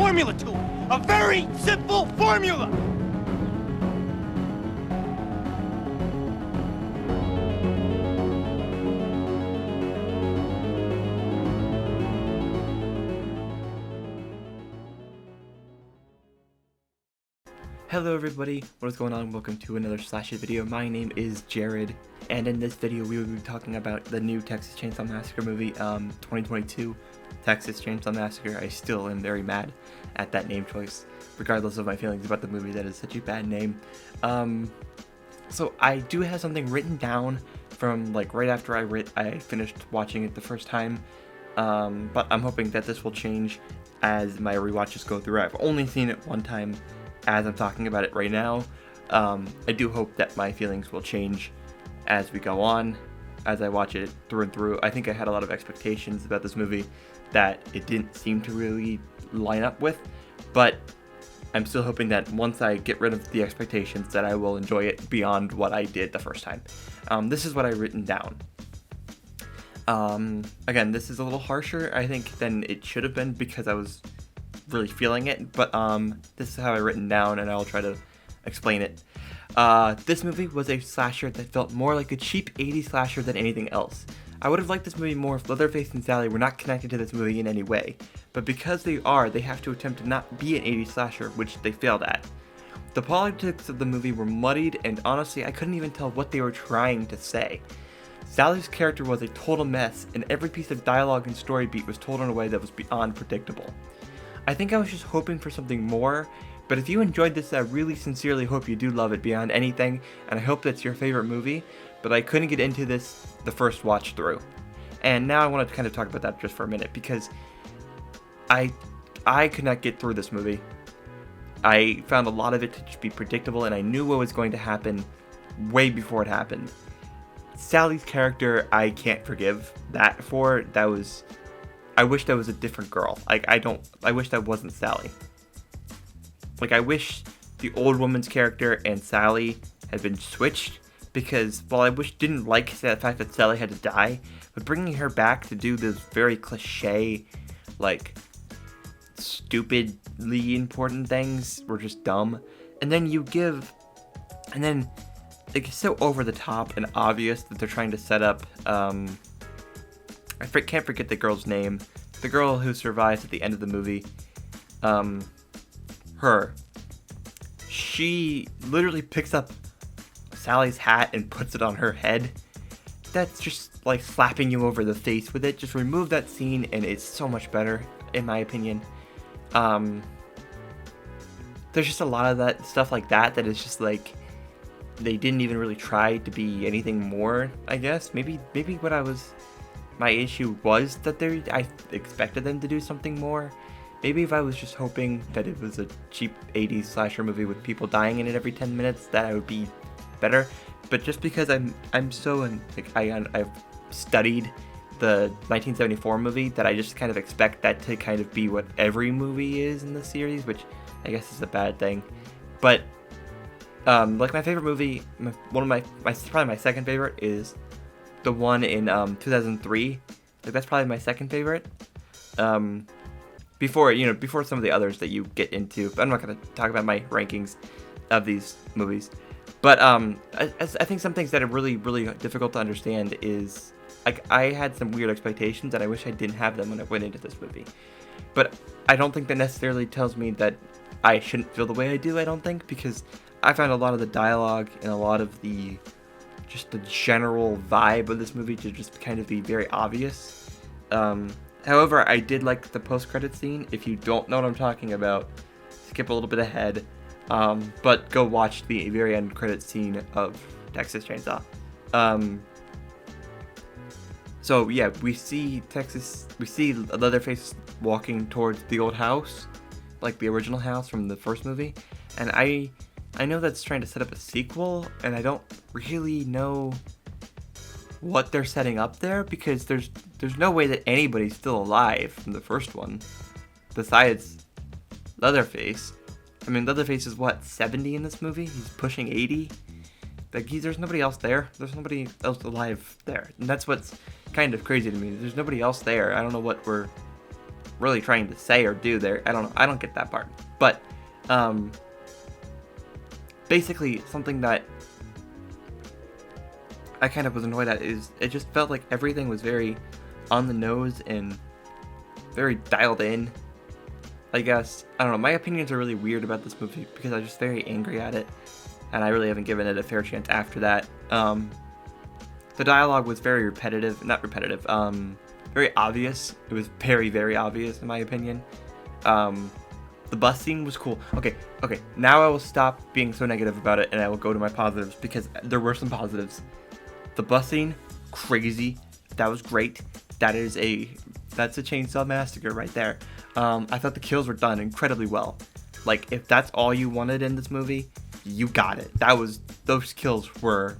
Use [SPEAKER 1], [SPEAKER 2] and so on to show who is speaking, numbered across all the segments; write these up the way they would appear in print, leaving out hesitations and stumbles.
[SPEAKER 1] formula to it. A very simple formula.
[SPEAKER 2] Hello everybody, what is going on? Welcome to another slasher video. My name is Jared, and in this video we will be talking about the new Texas Chainsaw Massacre movie, 2022 Texas Chainsaw Massacre. I still am very mad at that name choice, regardless of my feelings about the movie. That is such a bad name. So I do have something written down from like right after I finished watching it the first time, but I'm hoping that this will change as my rewatches go through. I've only seen it one time as I'm talking about it right now. I do hope that my feelings will change as we go on, as I watch it through and through. I think I had a lot of expectations about this movie that it didn't seem to really line up with, but I'm still hoping that once I get rid of the expectations that I will enjoy it beyond what I did the first time. This is what I've written down. Again, this is a little harsher, I think, than it should have been because I was really feeling it, but this is how I written down, and I'll try to explain it. This movie was a slasher that felt more like a cheap 80s slasher than anything else. I would have liked this movie more if Leatherface and Sally were not connected to this movie in any way, but because they are, they have to attempt to not be an 80s slasher, which they failed at. The politics of the movie were muddied, and honestly, I couldn't even tell what they were trying to say. Sally's character was a total mess, and every piece of dialogue and story beat was told in a way that was beyond predictable. I think I was just hoping for something more, but if you enjoyed this, I really sincerely hope you do love it beyond anything, and I hope that's your favorite movie, but I couldn't get into this the first watch through. And now I want to kind of talk about that just for a minute, because I could not get through this movie. I found a lot of it to just be predictable, and I knew what was going to happen way before it happened. Sally's character, I can't forgive that for. I wish that was a different girl. I wish that wasn't Sally. Like, I wish the old woman's character and Sally had been switched, because while I didn't like the fact that Sally had to die, but bringing her back to do those very cliche, like, stupidly important things were just dumb. And then like, it's so over the top and obvious that they're trying to set up, I can't forget the girl's name. The girl who survives at the end of the movie. Her. She literally picks up Sally's hat and puts it on her head. That's just like slapping you over the face with it. Just remove that scene and it's so much better, in my opinion. There's just a lot of that stuff like that is just like, they didn't even really try to be anything more, I guess. Maybe my issue was that I expected them to do something more. Maybe if I was just hoping that it was a cheap 80s slasher movie with people dying in it every 10 minutes, that I would be better. But just because I'm so, like, I've studied the 1974 movie, that I just kind of expect that to kind of be what every movie is in the series, which I guess is a bad thing. But like, my favorite movie, probably my second favorite is the one in 2003. Like, that's probably my second favorite. Before some of the others that you get into. But I'm not gonna talk about my rankings of these movies. But I think some things that are really, really difficult to understand is, like, I had some weird expectations and I wish I didn't have them when I went into this movie. But I don't think that necessarily tells me that I shouldn't feel the way I do. I don't think, because I found a lot of the dialogue and a lot of the general vibe of this movie to just kind of be very obvious. However, I did like the post-credit scene. If you don't know what I'm talking about, skip a little bit ahead, but go watch the very end credit scene of Texas Chainsaw. So yeah, we see Leatherface walking towards the old house, like the original house from the first movie, and I know that's trying to set up a sequel, and I don't really know what they're setting up there, because there's no way that anybody's still alive from the first one, besides Leatherface. I mean, Leatherface is, what, 70 in this movie? He's pushing 80? Like, there's nobody else there. There's nobody else alive there. And that's what's kind of crazy to me. There's nobody else there. I don't know what we're really trying to say or do there. I don't know. I don't get that part. But basically, something that I kind of was annoyed at is it just felt like everything was very on the nose and very dialed in. I guess, I don't know, my opinions are really weird about this movie because I was just very angry at it, and I really haven't given it a fair chance after that. The dialogue was very repetitive, not repetitive, very obvious. It was very, very obvious in my opinion. The bus scene was cool. Okay, now I will stop being so negative about it and I will go to my positives because there were some positives. The bus scene, crazy. That was great. That's a Chainsaw Massacre right there. I thought the kills were done incredibly well. Like, if that's all you wanted in this movie, you got it. Those kills were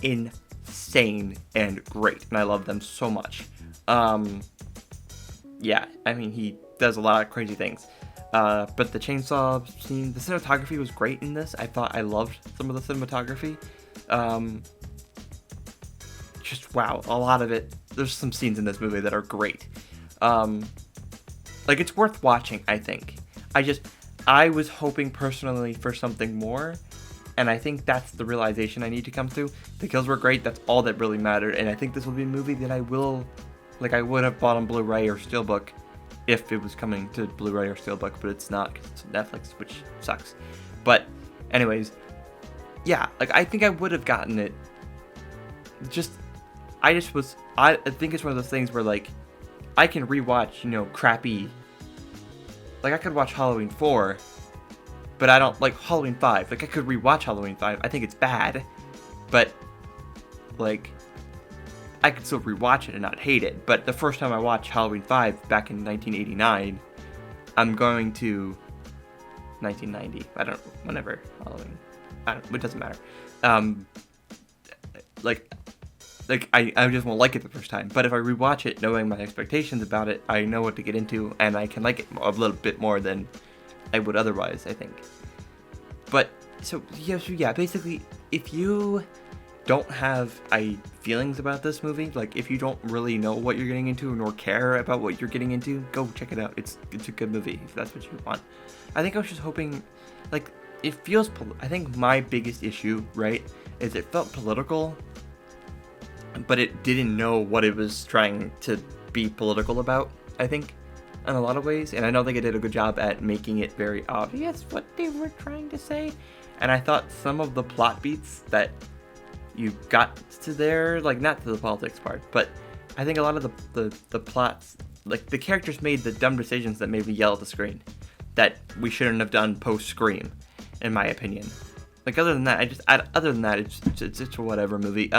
[SPEAKER 2] insane and great, and I love them so much. Yeah, I mean, he does a lot of crazy things. But the chainsaw scene, the cinematography was great in this. I loved some of the cinematography. Just wow, a lot of it. There's some scenes in this movie that are great. Like, it's worth watching, I think. I was hoping personally for something more, and I think that's the realization I need to come to. The kills were great, that's all that really mattered, and I think this will be a movie that I would have bought on Blu-ray or Steelbook if it was coming to Blu-ray or Steelbook, but it's not, because it's Netflix, which sucks. But, anyways, yeah, like, I think I would have gotten it. I think it's one of those things where, like, I can rewatch, crappy. Like, I could watch Halloween 4, but I don't like Halloween 5. Like, I could rewatch Halloween 5. I think it's bad, but, like, I could still rewatch it and not hate it. But the first time I watched Halloween 5 back in 1989, I'm going to 1990. I don't know, whenever Halloween. It doesn't matter. I just won't like it the first time. But if I rewatch it knowing my expectations about it, I know what to get into, and I can like it a little bit more than I would otherwise, I think. But, so yeah, basically, if you don't have feelings about this movie, like, if you don't really know what you're getting into, nor care about what you're getting into, go check it out. It's a good movie, if that's what you want. I think I was just hoping, like, it feels, I think my biggest issue, right, is it felt political, but it didn't know what it was trying to be political about, I think, in a lot of ways. And I don't think it did a good job at making it very obvious what they were trying to say. And I thought some of the plot beats that you got to there, like, not to the politics part, but I think a lot of the plots, like, the characters made the dumb decisions that made me yell at the screen that we shouldn't have done post-Scream, in my opinion. Like, other than that, it's just a whatever movie.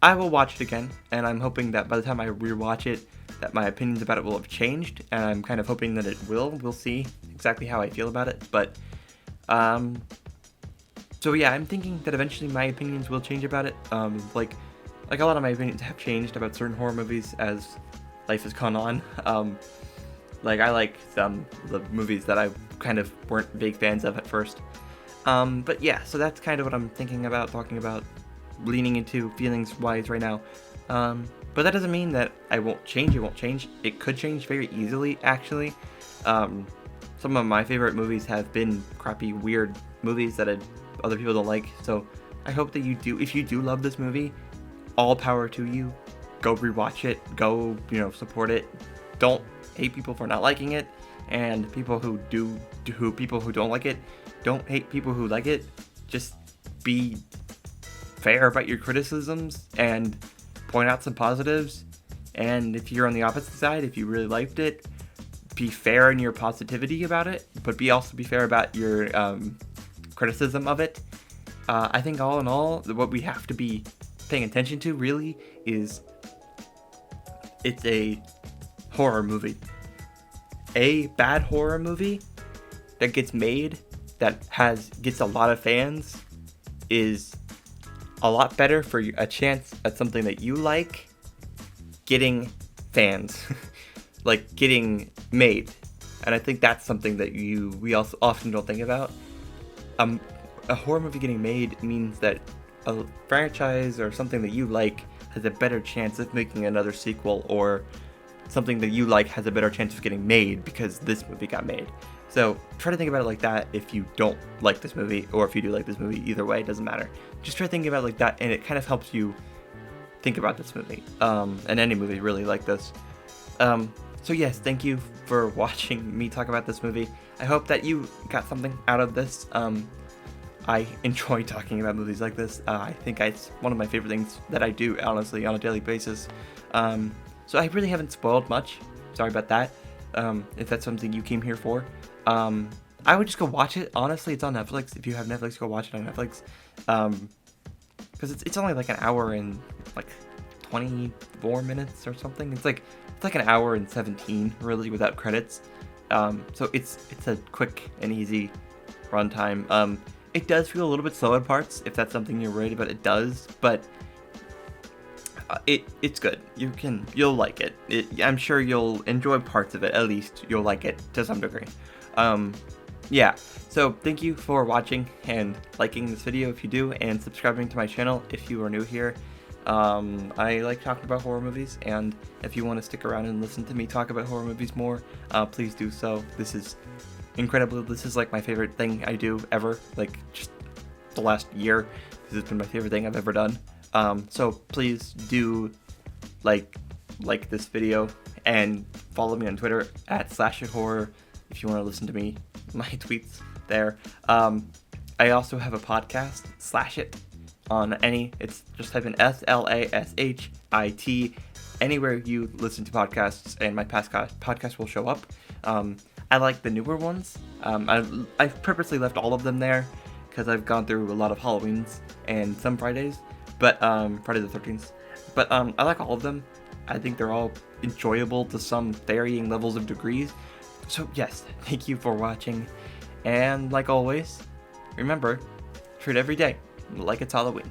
[SPEAKER 2] I will watch it again, and I'm hoping that by the time I rewatch it, that my opinions about it will have changed, and I'm kind of hoping that it will. We'll see exactly how I feel about it, but, so yeah, I'm thinking that eventually my opinions will change about it. Like a lot of my opinions have changed about certain horror movies as life has gone on. Like, I like the movies that I kind of weren't big fans of at first. But yeah, so that's kind of what I'm thinking about, talking about, leaning into feelings-wise right now. But that doesn't mean that it won't change. It could change very easily, actually. Some of my favorite movies have been crappy, weird movies that other people don't like. So I hope that you do. If you do love this movie, all power to you. Go rewatch it. Go, support it. Don't hate people for not liking it. And people who don't like it, don't hate people who like it. Just be fair about your criticisms and point out some positives. And if you're on the opposite side, if you really liked it, be fair in your positivity about it, but also be fair about your criticism of it. I think all in all, what we have to be paying attention to really is it's a horror movie. A bad horror movie that gets made, that gets a lot of fans, is a lot better for a chance at something that you like getting fans, like getting made. And I think that's something that we also often don't think about. A horror movie getting made means that a franchise or something that you like has a better chance of making another sequel or something that you like has a better chance of getting made because this movie got made. So try to think about it like that if you don't like this movie, or if you do like this movie. Either way, it doesn't matter. Just try thinking about it like that, and it kind of helps you think about this movie, and any movie really like this. So yes, thank you for watching me talk about this movie. I hope that you got something out of this. I enjoy talking about movies like this. I think it's one of my favorite things that I do, honestly, on a daily basis. So I really haven't spoiled much. Sorry about that. If that's something you came here for. I would just go watch it. Honestly, it's on Netflix. If you have Netflix, go watch it on Netflix. Because it's only like an hour and like 24 minutes or something. It's like an hour and 17 really without credits. So it's a quick and easy runtime. It does feel a little bit slow in parts. If that's something you're worried about, it does. But it's good. You'll like it. I'm sure you'll enjoy parts of it. At least you'll like it to some degree. Yeah, so thank you for watching and liking this video if you do, and subscribing to my channel if you are new here. I like talking about horror movies, and if you want to stick around and listen to me talk about horror movies more, please do so. This is incredible. This is like my favorite thing I do ever, like just the last year. This has been my favorite thing I've ever done. So please do like this video and follow me on Twitter at @slashithhorror if you want to listen to me, my tweets there. I also have a podcast, Slash It, on it's just type in SLASHIT anywhere you listen to podcasts, and my past podcast will show up. I like the newer ones. I've purposely left all of them there because I've gone through a lot of Halloweens and some Fridays, but Friday the 13th. But I like all of them. I think they're all enjoyable to some varying levels of degrees. So yes, thank you for watching, and like always, remember, treat every day like it's Halloween.